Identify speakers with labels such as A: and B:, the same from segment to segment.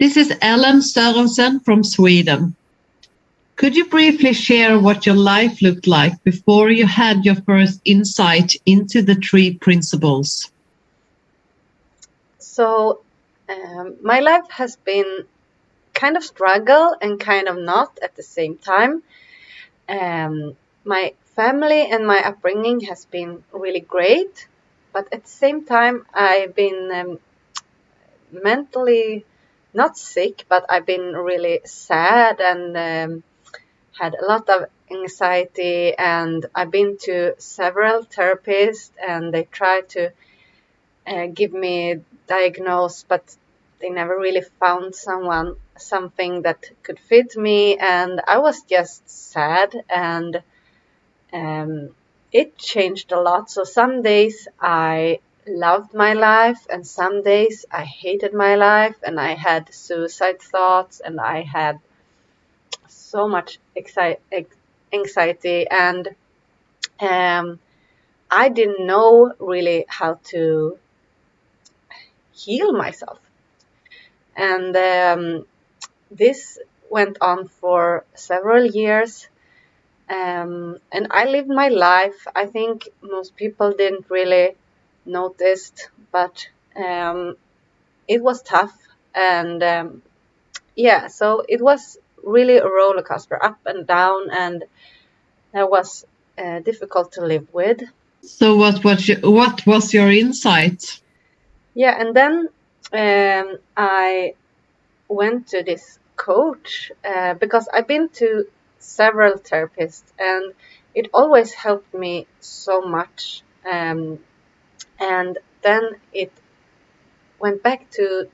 A: This is Ellen Sörensen from Sweden. Could you briefly share what your life looked like before you had your first insight into the three principles?
B: So, my life has been kind of struggle and kind of not at the same time. My family and my upbringing has been really great, but at the same time, I've been mentally not sick, but I've been really sad and had a lot of anxiety. And I've been to several therapists, and they tried to give me diagnose, but they never really found something that could fit me, and I was just sad, and it changed a lot. So some days I loved my life, and some days I hated my life, and I had suicide thoughts, and I had so much anxiety, and I didn't know really how to heal myself. And this went on for several years. And I lived my life. I think most people didn't really notice, but it was tough. And yeah, so it was really a roller coaster, up and down, and that was difficult to live with.
A: So what was your insight?
B: Yeah, and then I went to this coach because I've been to several therapists, and it always helped me so much. And then it went back to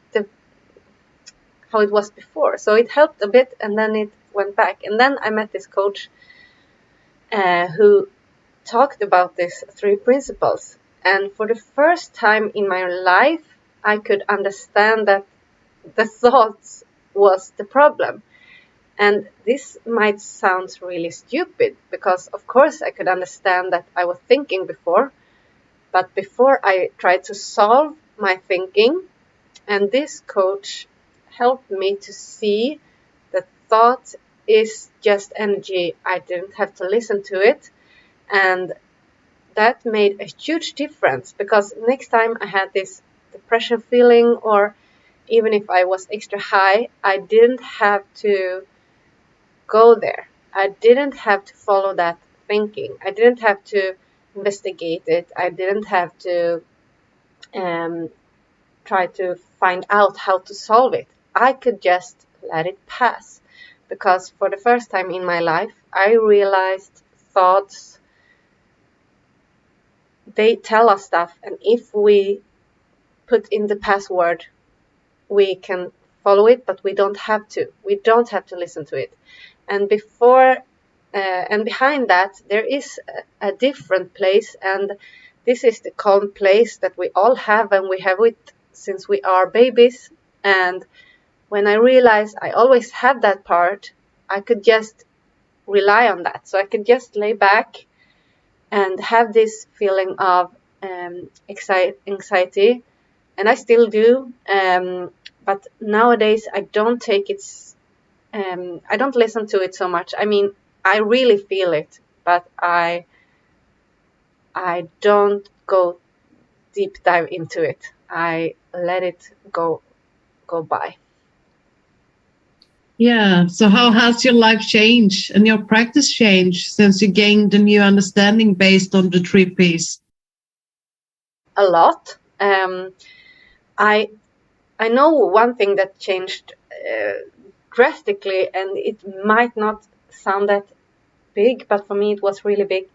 B: how it was before. So it helped a bit, and then it went back. And then I met this coach who talked about these three principles. And for the first time in my life, I could understand that the thoughts was the problem. And this might sound really stupid, because of course I could understand that I was thinking before, but before I tried to solve my thinking, and this coach helped me to see that thought is just energy. I didn't have to listen to it, and that made a huge difference, because next time I had this depression feeling, or even if I was extra high, I didn't have to go there. I didn't have to follow that thinking. I didn't have to investigate it. I didn't have to try to find out how to solve it. I could just let it pass, because for the first time in my life, I realized thoughts, they tell us stuff, and if we put in the password, we can follow it, but we don't have to. We don't have to listen to it. And before and behind that, there is a different place, and this is the calm place that we all have, and we have it since we are babies. And when I realized I always had that part, I could just rely on that. So I could just lay back and have this feeling of anxiety, and I still do. But nowadays I don't take it. I don't listen to it so much. I mean, I really feel it, but I don't go deep dive into it. I let it go by.
A: Yeah. So how has your life changed and your practice changed since you gained a new understanding based on the three Ps?
B: A lot. I know one thing that changed drastically, and it might not sound that big, but for me it was really big.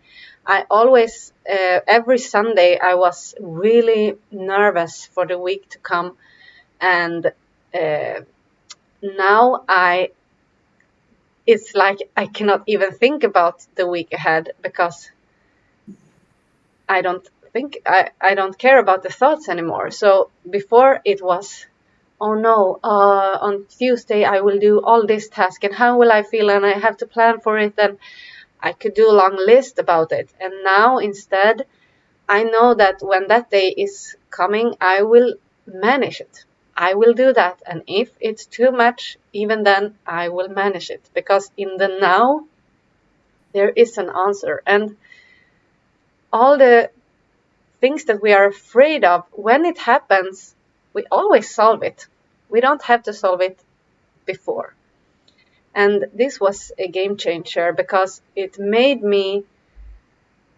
B: I always, every Sunday, I was really nervous for the week to come, and now it's like I cannot even think about the week ahead, because I don't care about the thoughts anymore. So before it was, oh no, on Tuesday I will do all this task, and how will I feel, and I have to plan for it, and I could do a long list about it. And now instead, I know that when that day is coming, I will manage it. I will do that. And if it's too much, even then I will manage it, because in the now there is an answer. And all the things that we are afraid of, when it happens, we always solve it. We don't have to solve it before. And this was a game changer, because it made me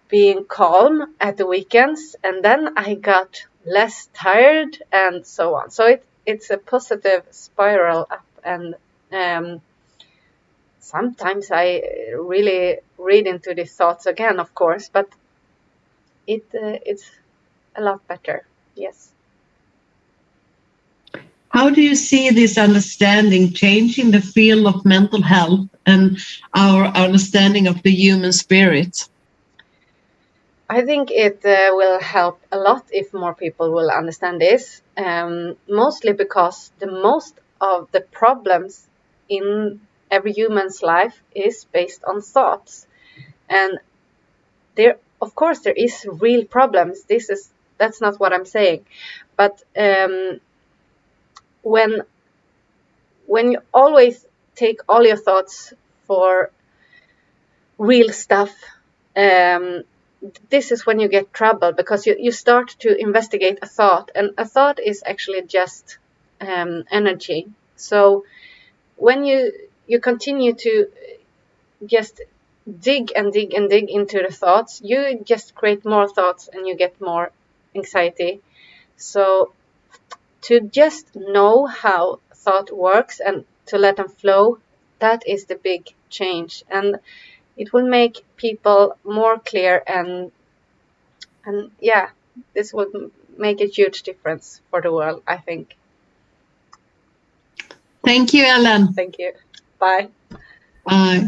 B: being calm at the weekends, and then I got less tired and so on. So it's a positive spiral up, and sometimes I really read into these thoughts again, of course, but it's a lot better. Yes.
A: How do you see this understanding changing the field of mental health and our understanding of the human spirit?
B: I think it will help a lot if more people will understand this, mostly because the most of the problems in every human's life is based on thoughts. And there, of course, there is real problems. That's not what I'm saying. But when you always take all your thoughts for real stuff, this is when you get trouble, because you start to investigate a thought, and a thought is actually just energy. So when you continue to just dig and dig and dig into the thoughts, you just create more thoughts and you get more anxiety. So to just know how thought works and to let them flow, that is the big change. And it will make people more clear, and yeah, this would make a huge difference for the world, I think.
A: Thank you, Ellen.
B: Thank you. Bye.
A: Bye.